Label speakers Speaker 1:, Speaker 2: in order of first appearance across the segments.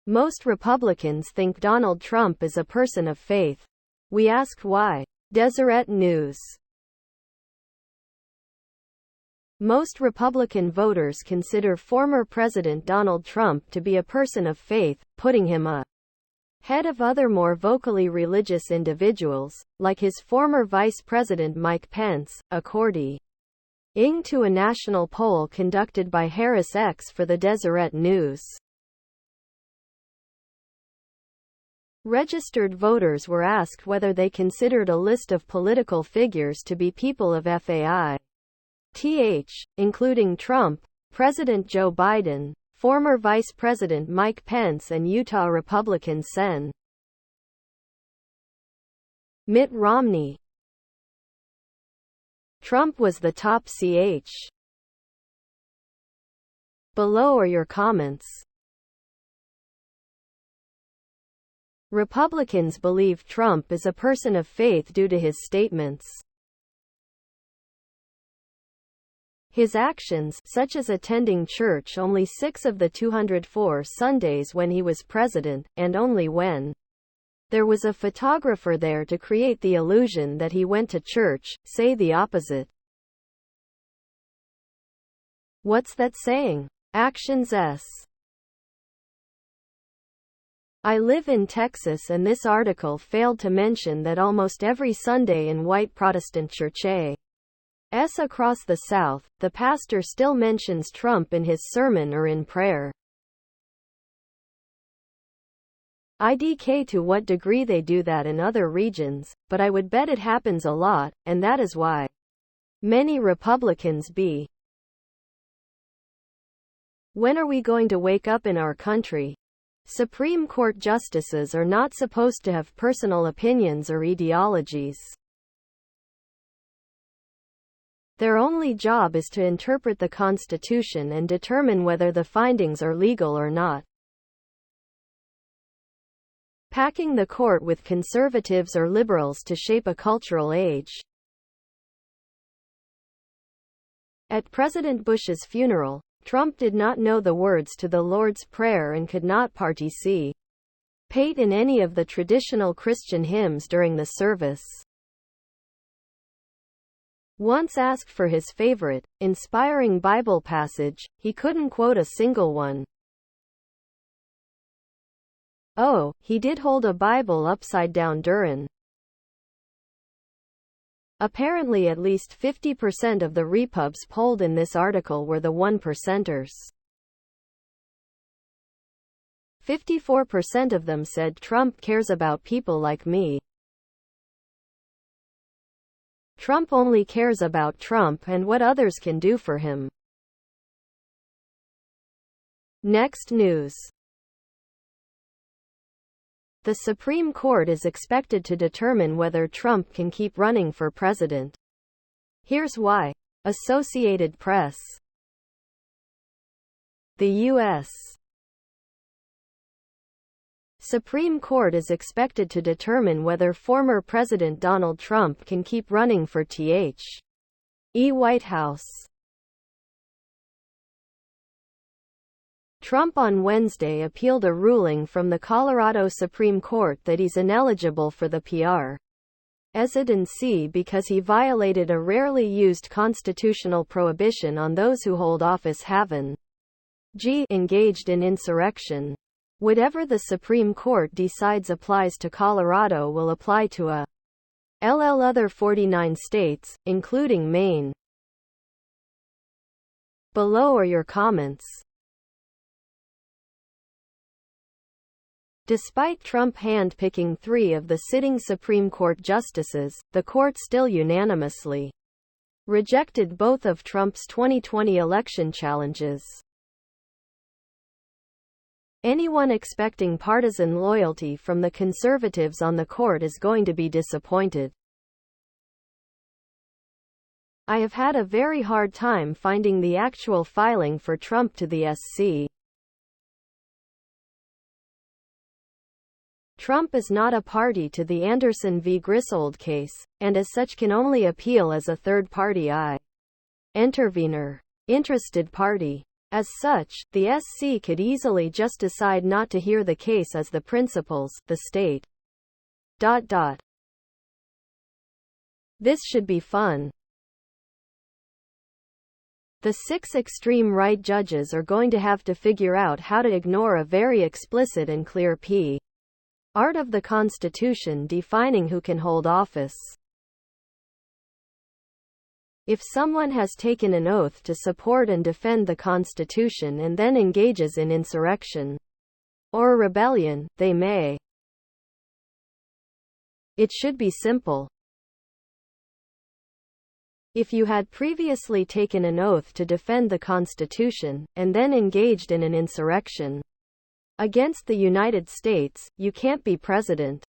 Speaker 1: Most Republicans think Donald Trump is a person of faith. We asked why. Deseret News. Most Republican voters consider former President Donald Trump to be a person of faith, putting him ahead of other more vocally religious individuals, like his former Vice President Mike Pence, according to a national poll conducted by Harris X for the Deseret News. Registered voters were asked whether they considered a list of political figures to be people of faith, including Trump, President Joe Biden, former Vice President Mike Pence and Utah Republican Sen. Mitt Romney. Trump was the top CH. Below are your comments. Republicans believe Trump is a person of faith due to his statements. His actions, such as attending church only 6 of the 204 Sundays when he was president, and only when there was a photographer there to create the illusion that he went to church, say the opposite. What's that saying? Actions S. I live in Texas and this article failed to mention that almost every Sunday in white Protestant churches across the South, the pastor still mentions Trump in his sermon or in prayer. IDK to what degree they do that in other regions, but I would bet it happens a lot, and that is why many Republicans be. When are we going to wake up in our country? Supreme Court justices are not supposed to have personal opinions or ideologies. Their only job is to interpret the Constitution and determine whether the findings are legal or not. Packing the court with conservatives or liberals to shape a cultural age. At President Bush's funeral, Trump did not know the words to the Lord's Prayer and could not participate in any of the traditional Christian hymns during the service. Once asked for his favorite, inspiring Bible passage, he couldn't quote a single one. Oh, he did hold a Bible upside down during. Apparently at least 50% of the Repubs polled in this article were the 1%ers. 54% of them said Trump cares about people like me. Trump only cares about Trump and what others can do for him. Next news. The Supreme Court is expected to determine whether Trump can keep running for president. Here's why. Associated Press. The U.S. Supreme Court is expected to determine whether former President Donald Trump can keep running for the White House. Trump on Wednesday appealed a ruling from the Colorado Supreme Court that he's ineligible for the presidency because he violated a rarely used constitutional prohibition on those who hold office having engaged in insurrection. Whatever the Supreme Court decides applies to Colorado will apply to other 49 states, including Maine. Below are your comments. Despite Trump hand-picking 3 of the sitting Supreme Court justices, the court still unanimously rejected both of Trump's 2020 election challenges. Anyone expecting partisan loyalty from the conservatives on the court is going to be disappointed. I have had a very hard time finding the actual filing for Trump to the SC. Trump is not a party to the Anderson v. Griswold case, and as such can only appeal as a third-party intervener. Interested party. As such, the SC could easily just decide not to hear the case as the principals, the state. This should be fun. The 6 extreme right judges are going to have to figure out how to ignore a very explicit and clear part of the Constitution defining who can hold office. If someone has taken an oath to support and defend the Constitution and then engages in insurrection or rebellion, they may. It should be simple. If you had previously taken an oath to defend the Constitution, and then engaged in an insurrection against the United States, you can't be president.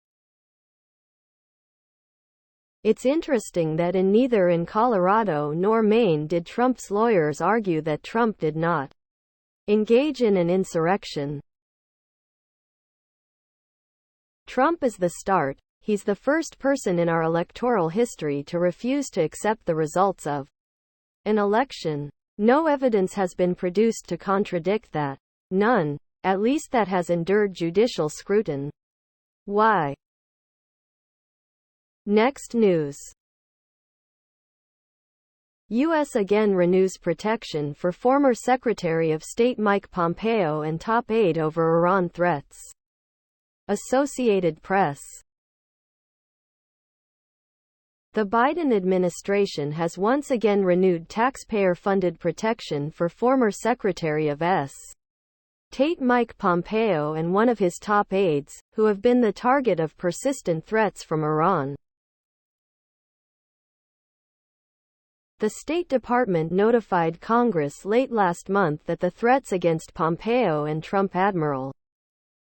Speaker 1: It's interesting that neither in Colorado nor Maine did Trump's lawyers argue that Trump did not engage in an insurrection. Trump is the start. He's the first person in our electoral history to refuse to accept the results of an election. No evidence has been produced to contradict that. None, at least that has endured judicial scrutiny. Why? Next news. U.S. again renews protection for former Secretary of State Mike Pompeo and top aide over Iran threats. Associated Press. The Biden administration has once again renewed taxpayer-funded protection for former Secretary of State Mike Pompeo and one of his top aides, who have been the target of persistent threats from Iran. The State Department notified Congress late last month that the threats against Pompeo and Trump Admiral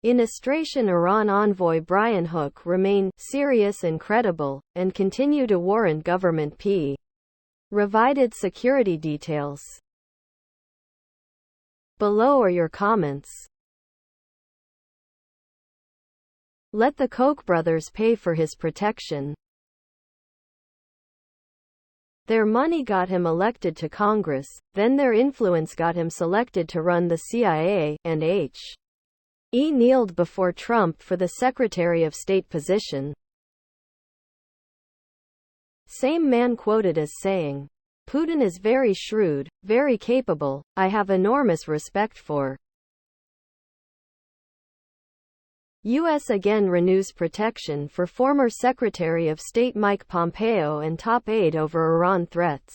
Speaker 1: in Administration Iran envoy Brian Hook remain serious and credible, and continue to warrant government provided security details. Below are your comments. Let the Koch brothers pay for his protection. Their money got him elected to Congress, then their influence got him selected to run the CIA, and He kneeled before Trump for the Secretary of State position. Same man quoted as saying, "Putin is very shrewd, very capable, I have enormous respect for." U.S. again renews protection for former Secretary of State Mike Pompeo and top aide over Iran threats.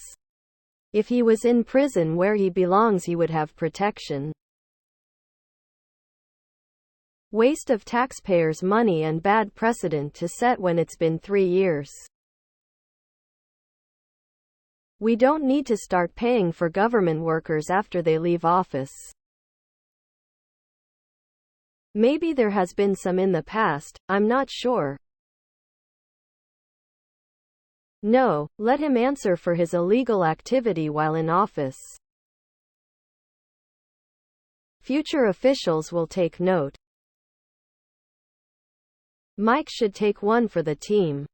Speaker 1: If he was in prison where he belongs, he would have protection. Waste of taxpayers' money and bad precedent to set when it's been 3 years. We don't need to start paying for government workers after they leave office. Maybe there has been some in the past, I'm not sure. No, let him answer for his illegal activity while in office. Future officials will take note. Mike should take one for the team.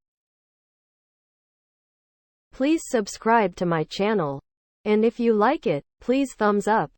Speaker 1: Please subscribe to my channel. And if you like it, please thumbs up.